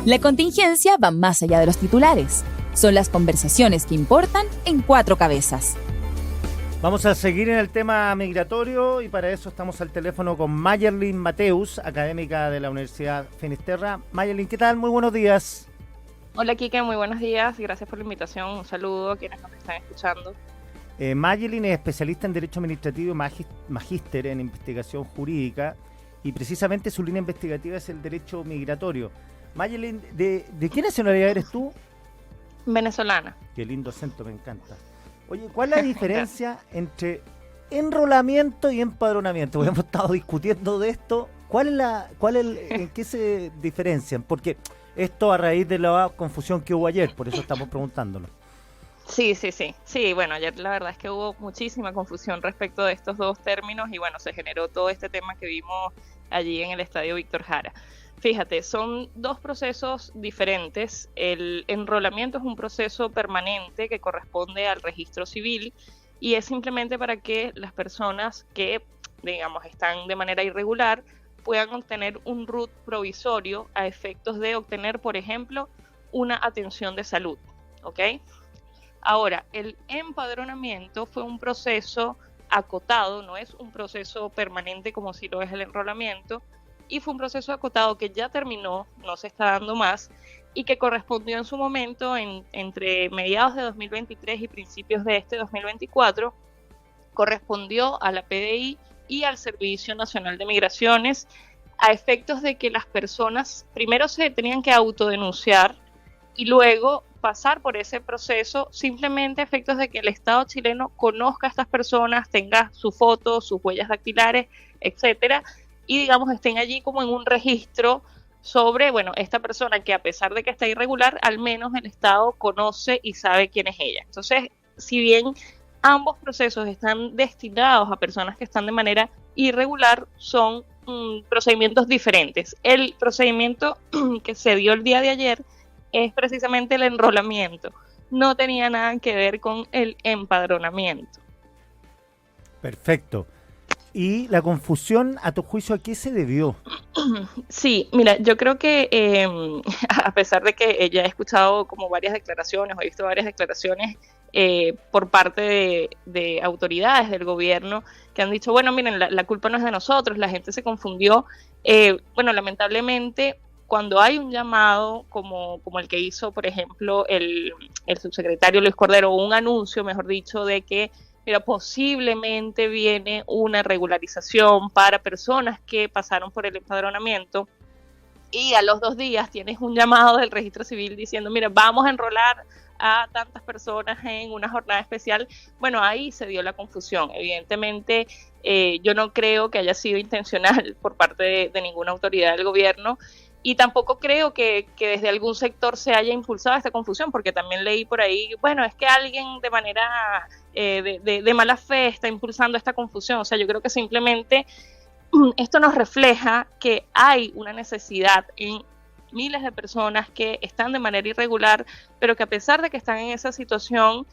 La contingencia va más allá de los titulares. Son las conversaciones que importan en Cuatro Cabezas. Vamos a seguir en el tema migratorio y para eso estamos al teléfono con Mayerlin Mateus, académica de la Universidad Finisterra. Mayerlin, ¿qué tal? Muy buenos días. Hola, Kike, muy buenos días. Gracias por la invitación. Un saludo a quienes nos están escuchando. Mayerlin es especialista en Derecho Administrativo y magíster en Investigación Jurídica y precisamente su línea investigativa es el Derecho Migratorio. Mayerlin, ¿de qué nacionalidad eres tú? Venezolana. Qué lindo acento, me encanta. Oye, ¿cuál es la diferencia entre enrolamiento y empadronamiento? Porque hemos estado discutiendo de esto. ¿En qué se diferencian? Porque esto a raíz de la confusión que hubo ayer, por eso estamos preguntándolo. Sí. Sí, bueno, ayer la verdad es que hubo muchísima confusión respecto de estos dos términos y bueno, se generó todo este tema que vimos allí en el Estadio Víctor Jara. Fíjate, son dos procesos diferentes. El enrolamiento es un proceso permanente que corresponde al registro civil y es simplemente para que las personas que, digamos, están de manera irregular puedan obtener un RUT provisorio a efectos de obtener, por ejemplo, una atención de salud, ¿ok? Ahora, el empadronamiento fue un proceso acotado, no es un proceso permanente como si lo es el enrolamiento, y fue un proceso acotado que ya terminó, no se está dando más, y que correspondió en su momento entre mediados de 2023 y principios de este 2024, correspondió a la PDI y al Servicio Nacional de Migraciones a efectos de que las personas primero se tenían que autodenunciar y luego pasar por ese proceso simplemente a efectos de que el Estado chileno conozca a estas personas, tenga su foto, sus huellas dactilares, etcétera, y digamos estén allí como en un registro sobre, bueno, esta persona que a pesar de que está irregular, al menos el Estado conoce y sabe quién es ella. Entonces, si bien ambos procesos están destinados a personas que están de manera irregular, son procedimientos diferentes. El procedimiento que se dio el día de ayer es precisamente el enrolamiento. No tenía nada que ver con el empadronamiento. Perfecto. ¿Y la confusión, a tu juicio, a qué se debió? Sí, mira, yo creo que a pesar de que ella he escuchado como varias declaraciones, o he visto varias declaraciones por parte de autoridades del gobierno que han dicho, bueno, miren, la culpa no es de nosotros, la gente se confundió. Bueno, lamentablemente, cuando hay un llamado como el que hizo, por ejemplo, el subsecretario Luis Cordero, o un anuncio, mejor dicho, de que mira, posiblemente viene una regularización para personas que pasaron por el empadronamiento y a los 2 días tienes un llamado del registro civil diciendo, mira, vamos a enrolar a tantas personas en una jornada especial. Bueno, ahí se dio la confusión. Evidentemente, yo no creo que haya sido intencional por parte de ninguna autoridad del gobierno. Y tampoco creo que desde algún sector se haya impulsado esta confusión, porque también leí por ahí, bueno, es que alguien de manera de mala fe está impulsando esta confusión. O sea, yo creo que simplemente esto nos refleja que hay una necesidad en miles de personas que están de manera irregular, pero que a pesar de que están en esa situación,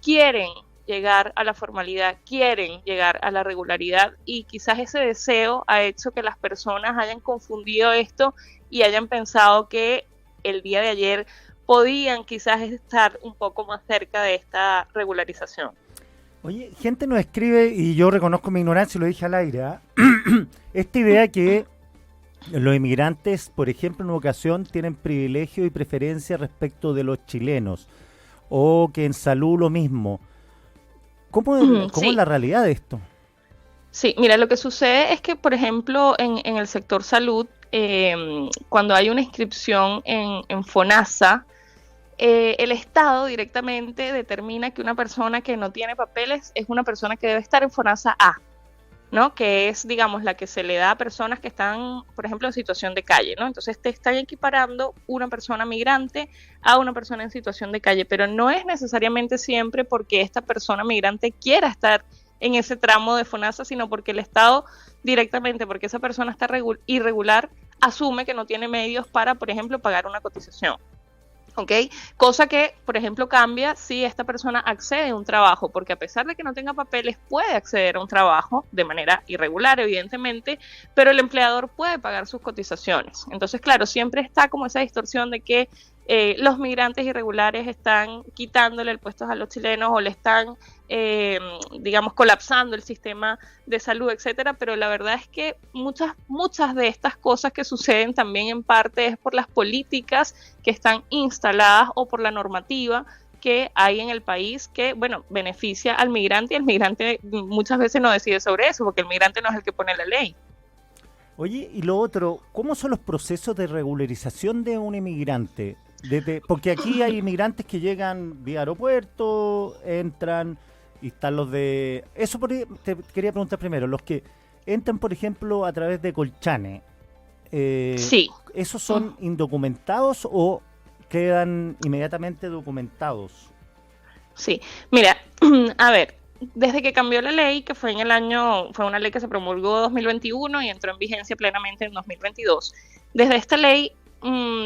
quieren llegar a la formalidad, quieren llegar a la regularidad, y quizás ese deseo ha hecho que las personas hayan confundido esto y hayan pensado que el día de ayer podían quizás estar un poco más cerca de esta regularización. Oye, gente nos escribe, y yo reconozco mi ignorancia y lo dije al aire, ¿eh? Esta idea que los inmigrantes, por ejemplo, en una ocasión tienen privilegio y preferencia respecto de los chilenos, o que en salud lo mismo. ¿Cómo es la realidad de esto? Sí, mira, lo que sucede es que, por ejemplo, en el sector salud, cuando hay una inscripción en FONASA, el Estado directamente determina que una persona que no tiene papeles es una persona que debe estar en FONASA A, ¿no? Que es, digamos, la que se le da a personas que están, por ejemplo, en situación de calle, ¿no? Entonces te están equiparando una persona migrante a una persona en situación de calle, pero no es necesariamente siempre porque esta persona migrante quiera estar en ese tramo de FONASA, sino porque el Estado directamente, porque esa persona está irregular, asume que no tiene medios para, por ejemplo, pagar una cotización. ¿Ok? Cosa que, por ejemplo, cambia si esta persona accede a un trabajo, porque a pesar de que no tenga papeles, puede acceder a un trabajo de manera irregular, evidentemente, pero el empleador puede pagar sus cotizaciones. Entonces, claro, siempre está como esa distorsión de que los migrantes irregulares están quitándole el puesto a los chilenos o le están, digamos, colapsando el sistema de salud, etcétera, pero la verdad es que muchas de estas cosas que suceden también en parte es por las políticas que están instaladas o por la normativa que hay en el país que, bueno, beneficia al migrante y el migrante muchas veces no decide sobre eso porque el migrante no es el que pone la ley. Oye, y lo otro, ¿cómo son los procesos de regularización de un inmigrante? Porque aquí hay inmigrantes que llegan vía aeropuerto, entran y están los de... te quería preguntar primero, los que entran, por ejemplo, a través de Colchane, Sí. ¿esos son indocumentados o quedan inmediatamente documentados? Sí, mira, a ver, desde que cambió la ley, que fue fue una ley que se promulgó en 2021 y entró en vigencia plenamente en 2022, desde esta ley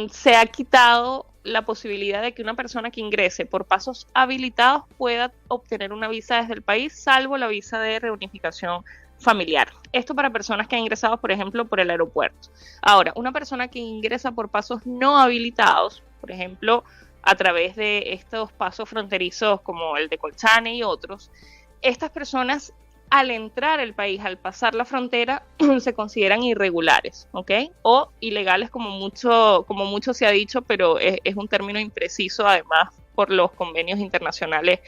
se ha quitado la posibilidad de que una persona que ingrese por pasos habilitados pueda obtener una visa desde el país, salvo la visa de reunificación familiar. Esto para personas que han ingresado, por ejemplo, por el aeropuerto. Ahora, una persona que ingresa por pasos no habilitados, por ejemplo, a través de estos pasos fronterizos como el de Colchane y otros, estas personas al entrar al país, al pasar la frontera, se consideran irregulares, ¿ok? O ilegales como mucho se ha dicho, pero es un término impreciso además por los convenios internacionales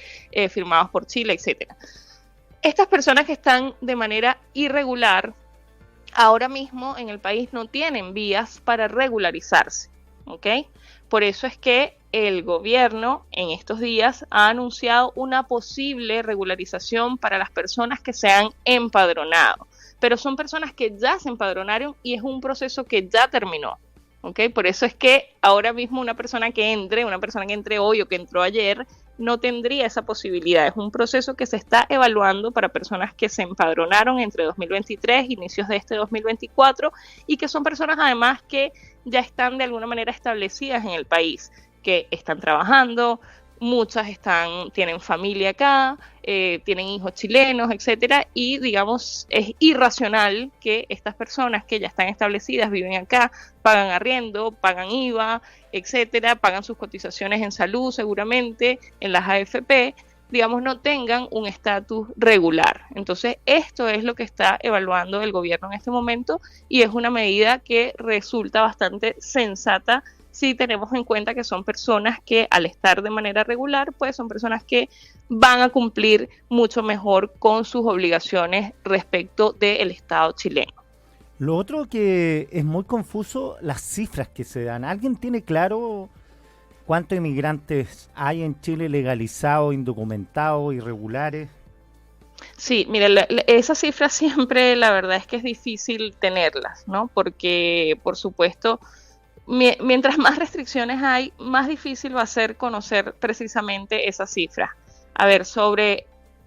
firmados por Chile, etcétera. Estas personas que están de manera irregular, ahora mismo en el país no tienen vías para regularizarse, ¿ok? Por eso es que el gobierno en estos días ha anunciado una posible regularización para las personas que se han empadronado, pero son personas que ya se empadronaron y es un proceso que ya terminó, ¿ok? Por eso es que ahora mismo una persona que entre hoy o que entró ayer, no tendría esa posibilidad. Es un proceso que se está evaluando para personas que se empadronaron entre 2023, inicios de este 2024, y que son personas además que ya están de alguna manera establecidas en el país, que están trabajando, muchas tienen familia acá, tienen hijos chilenos, etcétera, y digamos es irracional que estas personas que ya están establecidas, viven acá, pagan arriendo, pagan IVA, etcétera, pagan sus cotizaciones en salud seguramente, en las AFP, digamos no tengan un estatus regular. Entonces esto es lo que está evaluando el gobierno en este momento y es una medida que resulta bastante sensata si tenemos en cuenta que son personas que al estar de manera regular, pues son personas que van a cumplir mucho mejor con sus obligaciones respecto del Estado chileno. Lo otro que es muy confuso, las cifras que se dan. ¿Alguien tiene claro cuántos inmigrantes hay en Chile legalizados, indocumentados, irregulares? Sí, mire, esas cifras siempre la verdad es que es difícil tenerlas, ¿no? Porque, por supuesto, mientras más restricciones hay, más difícil va a ser conocer precisamente esas cifras. A ver,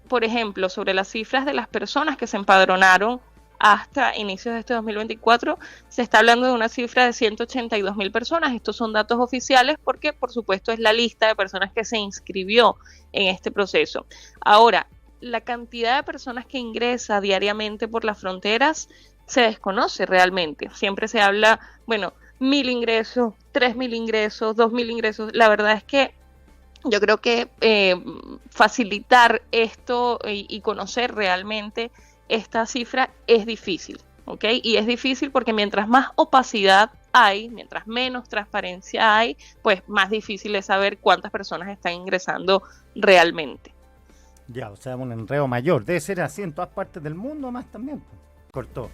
por ejemplo, sobre las cifras de las personas que se empadronaron hasta inicios de este 2024, se está hablando de una cifra de 182.000 personas. Estos son datos oficiales porque, por supuesto, es la lista de personas que se inscribió en este proceso. Ahora, la cantidad de personas que ingresa diariamente por las fronteras se desconoce realmente. Siempre se habla, bueno, 1.000 ingresos, 3.000 ingresos, 2.000 ingresos. La verdad es que yo creo que facilitar esto y conocer realmente esta cifra es difícil, ¿ok? Y es difícil porque mientras más opacidad hay, mientras menos transparencia hay, pues más difícil es saber cuántas personas están ingresando realmente. Ya, o sea, un enredo mayor. Debe ser así en todas partes del mundo más también. Cortó.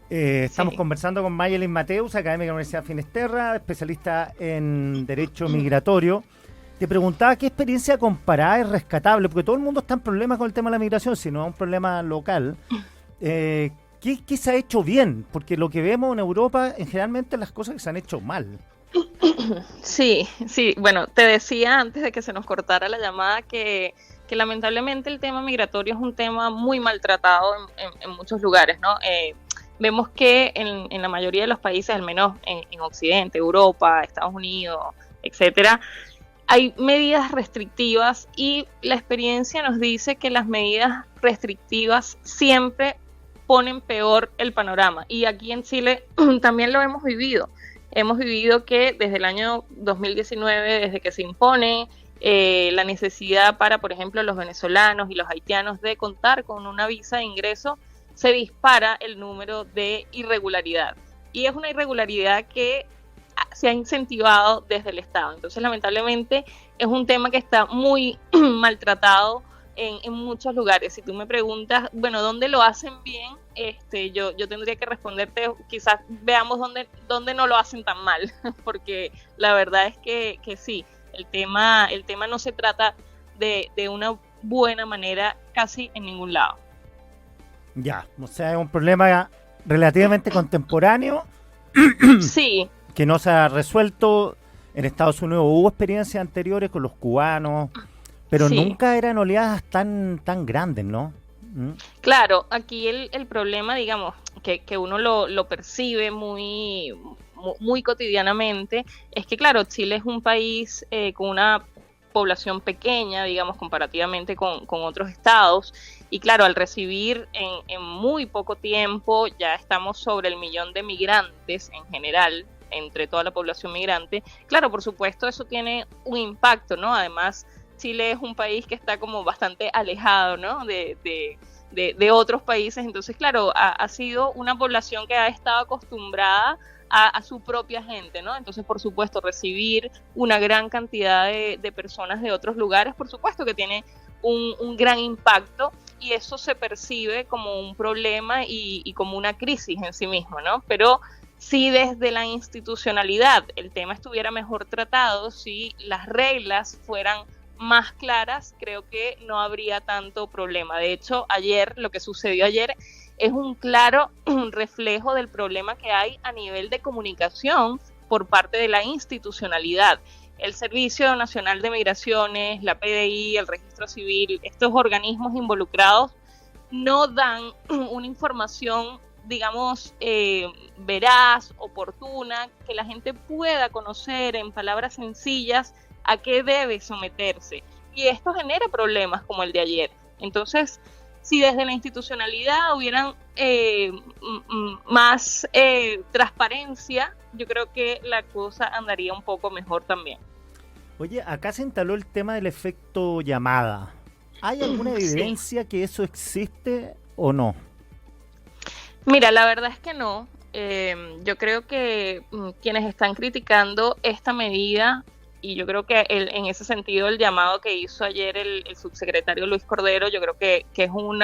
Estamos conversando con Mayelin Mateus, académica de la Universidad Finisterra, especialista en Derecho Migratorio. Te preguntaba qué experiencia comparada es rescatable, porque todo el mundo está en problemas con el tema de la migración, si no es un problema local. ¿Qué se ha hecho bien? Porque lo que vemos en Europa, generalmente las cosas que se han hecho mal. Sí, bueno, te decía antes de que se nos cortara la llamada que lamentablemente el tema migratorio es un tema muy maltratado en muchos lugares, ¿no? Vemos que en la mayoría de los países, al menos en Occidente, Europa, Estados Unidos, etcétera, hay medidas restrictivas y la experiencia nos dice que las medidas restrictivas siempre ponen peor el panorama. Y aquí en Chile también lo hemos vivido. Hemos vivido que desde el año 2019, desde que se impone la necesidad para, por ejemplo, los venezolanos y los haitianos de contar con una visa de ingreso, se dispara el número de irregularidad. Y es una irregularidad que se ha incentivado desde el Estado. Entonces, lamentablemente, es un tema que está muy maltratado en muchos lugares. Si tú me preguntas, bueno, ¿dónde lo hacen bien? Yo tendría que responderte, quizás veamos dónde no lo hacen tan mal, porque la verdad es que sí, el tema no se trata de una buena manera casi en ningún lado. Ya, o sea, es un problema relativamente contemporáneo. Sí. Que no se ha resuelto. En Estados Unidos hubo experiencias anteriores con los cubanos, pero sí, nunca eran oleadas tan grandes, ¿no? Claro, aquí el problema, digamos, que uno lo percibe muy cotidianamente, es que, claro, Chile es un país con una población pequeña, digamos, comparativamente con otros estados, y claro, al recibir en muy poco tiempo, ya estamos sobre el 1.000.000 de migrantes en general, entre toda la población migrante. Claro, por supuesto, eso tiene un impacto, ¿no? Además, Chile es un país que está como bastante alejado, ¿no? de otros países. Entonces, claro, ha sido una población que ha estado acostumbrada a su propia gente, ¿no? Entonces, por supuesto, recibir una gran cantidad de personas de otros lugares, por supuesto que tiene un gran impacto, y eso se percibe como un problema y como una crisis en sí mismo, ¿no? Pero si desde la institucionalidad el tema estuviera mejor tratado, si las reglas fueran más claras, creo que no habría tanto problema. De hecho, lo que sucedió ayer es un claro reflejo del problema que hay a nivel de comunicación por parte de la institucionalidad. El Servicio Nacional de Migraciones, la PDI, el Registro Civil, estos organismos involucrados no dan una información, digamos, veraz, oportuna, que la gente pueda conocer en palabras sencillas a qué debe someterse. Y esto genera problemas como el de ayer. Entonces, si desde la institucionalidad hubieran más transparencia, yo creo que la cosa andaría un poco mejor también. Oye, acá se instaló el tema del efecto llamada. ¿Hay alguna evidencia que eso existe o no? Mira, la verdad es que no. Yo creo que quienes están criticando esta medida, y yo creo que en ese sentido el llamado que hizo ayer el subsecretario Luis Cordero, yo creo que es un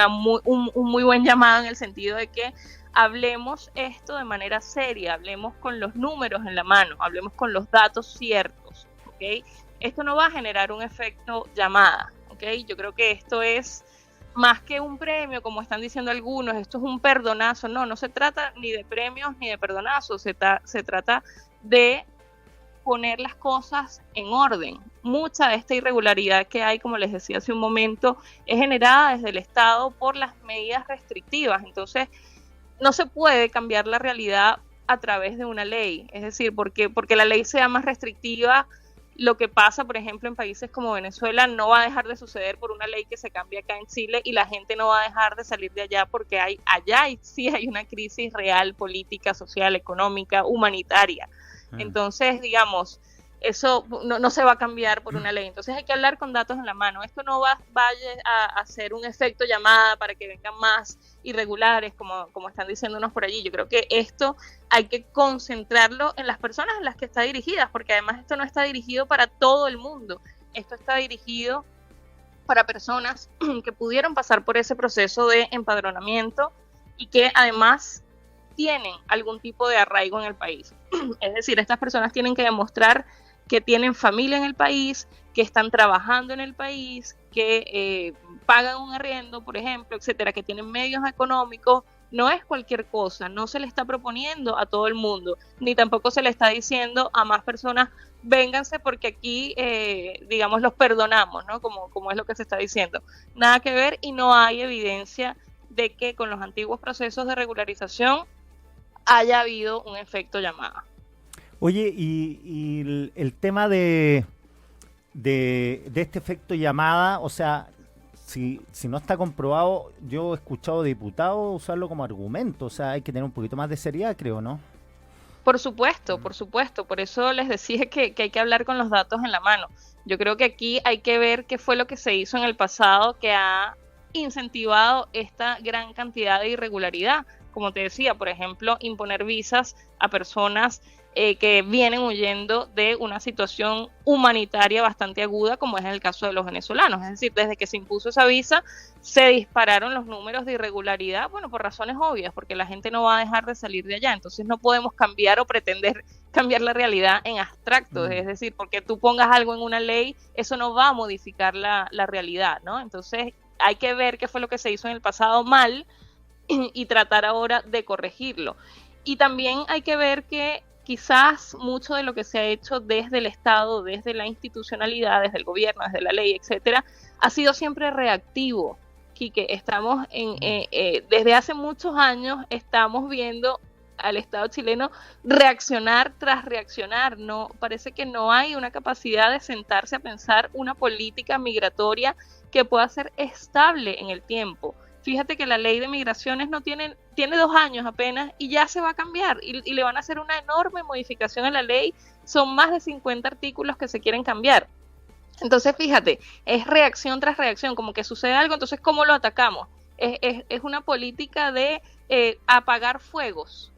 muy buen llamado, en el sentido de que hablemos esto de manera seria, hablemos con los números en la mano, hablemos con los datos ciertos, ¿ok? Esto no va a generar un efecto llamada, ¿ok? Yo creo que esto es más que un premio, como están diciendo algunos, esto es un perdonazo. No se trata ni de premios ni de perdonazos, se trata de poner las cosas en orden. Mucha de esta irregularidad que hay, como les decía hace un momento, es generada desde el Estado por las medidas restrictivas. Entonces, no se puede cambiar la realidad a través de una ley. Es decir, porque la ley sea más restrictiva, lo que pasa, por ejemplo, en países como Venezuela no va a dejar de suceder por una ley que se cambie acá en Chile, y la gente no va a dejar de salir de allá porque sí hay una crisis real, política, social, económica, humanitaria. Entonces, digamos, eso no se va a cambiar por una ley. Entonces hay que hablar con datos en la mano. Esto no vaya a hacer un efecto llamada para que vengan más irregulares, como están diciéndonos por allí. Yo creo que esto hay que concentrarlo en las personas en las que está dirigidas, porque además esto no está dirigido para todo el mundo. Esto está dirigido para personas que pudieron pasar por ese proceso de empadronamiento y que además tienen algún tipo de arraigo en el país. Es decir, estas personas tienen que demostrar que tienen familia en el país, que están trabajando en el país, que pagan un arriendo, por ejemplo, etcétera, que tienen medios económicos. No es cualquier cosa, no se le está proponiendo a todo el mundo, ni tampoco se le está diciendo a más personas, vénganse porque aquí, digamos, los perdonamos, ¿no? Como es lo que se está diciendo. Nada que ver, y no hay evidencia de que con los antiguos procesos de regularización haya habido un efecto llamada. Oye, y el tema de este efecto llamada, o sea, si no está comprobado, yo he escuchado diputados usarlo como argumento, o sea, hay que tener un poquito más de seriedad, creo, ¿no? Por supuesto, por supuesto. Por eso les decía que hay que hablar con los datos en la mano. Yo creo que aquí hay que ver qué fue lo que se hizo en el pasado que ha incentivado esta gran cantidad de irregularidad. Como te decía, por ejemplo, imponer visas a personas que vienen huyendo de una situación humanitaria bastante aguda, como es el caso de los venezolanos. Es decir, desde que se impuso esa visa, se dispararon los números de irregularidad, bueno, por razones obvias, porque la gente no va a dejar de salir de allá. Entonces no podemos cambiar o pretender cambiar la realidad en abstracto. Es decir, porque tú pongas algo en una ley, eso no va a modificar la realidad, ¿no? Entonces hay que ver qué fue lo que se hizo en el pasado mal y tratar ahora de corregirlo. Y también hay que ver que quizás mucho de lo que se ha hecho desde el Estado, desde la institucionalidad, desde el gobierno, desde la ley, etcétera, ha sido siempre reactivo. Quique, estamos desde hace muchos años estamos viendo al Estado chileno reaccionar tras reaccionar. No, parece que no hay una capacidad de sentarse a pensar una política migratoria que pueda ser estable en el tiempo. Fíjate que la ley de migraciones tiene 2 años apenas y ya se va a cambiar y le van a hacer una enorme modificación a la ley. Son más de 50 artículos que se quieren cambiar. Entonces, fíjate, es reacción tras reacción, como que sucede algo, entonces, ¿cómo lo atacamos? Es una política de apagar fuegos.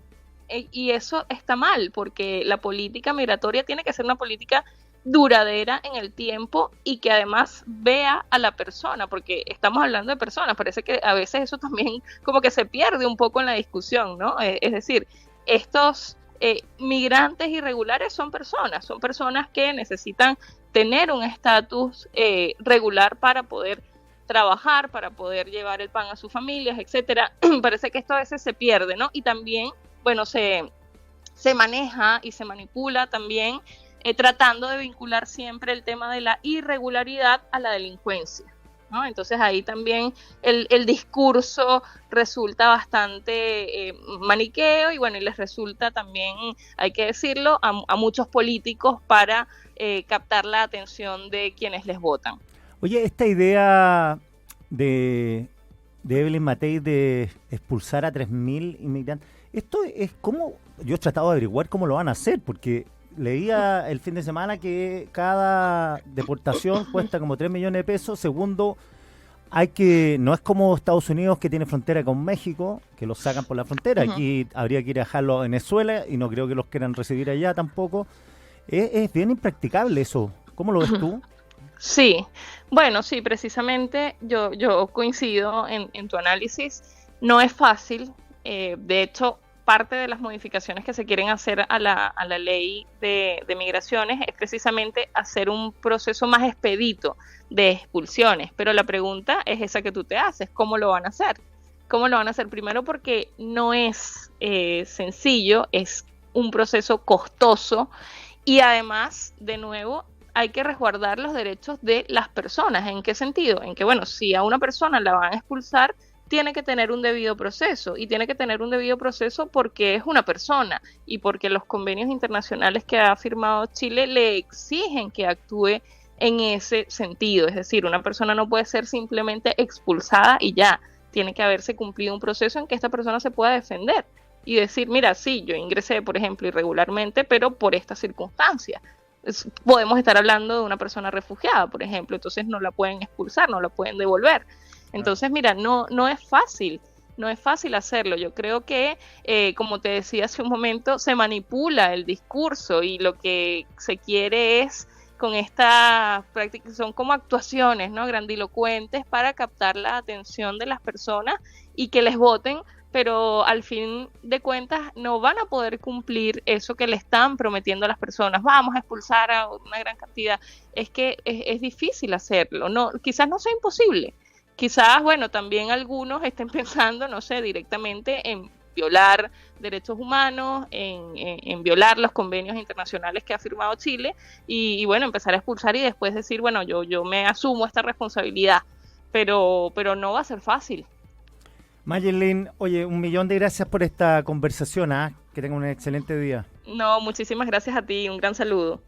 Y eso está mal, porque la política migratoria tiene que ser una política duradera en el tiempo y que además vea a la persona, porque estamos hablando de personas, parece que a veces eso también como que se pierde un poco en la discusión, ¿no? Es decir, estos migrantes irregulares son personas que necesitan tener un estatus regular para poder trabajar, para poder llevar el pan a sus familias, etcétera. Parece que esto a veces se pierde, ¿no? Y también, bueno, se maneja y se manipula también tratando de vincular siempre el tema de la irregularidad a la delincuencia, ¿no? Entonces ahí también el discurso resulta bastante maniqueo y bueno, y les resulta también, hay que decirlo, a muchos políticos para captar la atención de quienes les votan. Oye, esta idea de Evelyn Matei de expulsar a 3.000 inmigrantes, esto es como, yo he tratado de averiguar cómo lo van a hacer, porque leía el fin de semana que cada deportación cuesta como 3 millones de pesos. Segundo, no es como Estados Unidos que tiene frontera con México, que los sacan por la frontera. Aquí habría que ir a dejarlo a Venezuela y no creo que los quieran recibir allá tampoco. Es bien impracticable eso. ¿Cómo lo ves tú? Sí, bueno, sí, precisamente yo coincido en tu análisis. No es fácil, de hecho, parte de las modificaciones que se quieren hacer a la ley de migraciones es precisamente hacer un proceso más expedito de expulsiones, pero la pregunta es esa que tú te haces, ¿cómo lo van a hacer? ¿Cómo lo van a hacer? Primero porque no es sencillo, es un proceso costoso y además, de nuevo, hay que resguardar los derechos de las personas. ¿En qué sentido? En que, bueno, si a una persona la van a expulsar, tiene que tener un debido proceso, y tiene que tener un debido proceso porque es una persona y porque los convenios internacionales que ha firmado Chile le exigen que actúe en ese sentido. Es decir, una persona no puede ser simplemente expulsada y ya, tiene que haberse cumplido un proceso en que esta persona se pueda defender y decir, mira, sí, yo ingresé, por ejemplo, irregularmente, pero por esta circunstancia. Podemos estar hablando de una persona refugiada, por ejemplo, entonces no la pueden expulsar, no la pueden devolver. Entonces, mira, no es fácil, no es fácil hacerlo. Yo creo que, como te decía hace un momento, se manipula el discurso y lo que se quiere es, con estas prácticas, son como actuaciones, ¿no?, grandilocuentes para captar la atención de las personas y que les voten, pero al fin de cuentas no van a poder cumplir eso que le están prometiendo a las personas. Vamos a expulsar a una gran cantidad. Es que es difícil hacerlo. No, quizás no sea imposible. Quizás, bueno, también algunos estén pensando, no sé, directamente en violar derechos humanos, en violar los convenios internacionales que ha firmado Chile y bueno, empezar a expulsar y después decir, bueno, yo me asumo esta responsabilidad, pero no va a ser fácil. Mayerlin, oye, 1.000.000 de gracias por esta conversación, ¿ah? Que tengan un excelente día. No, muchísimas gracias a ti, un gran saludo.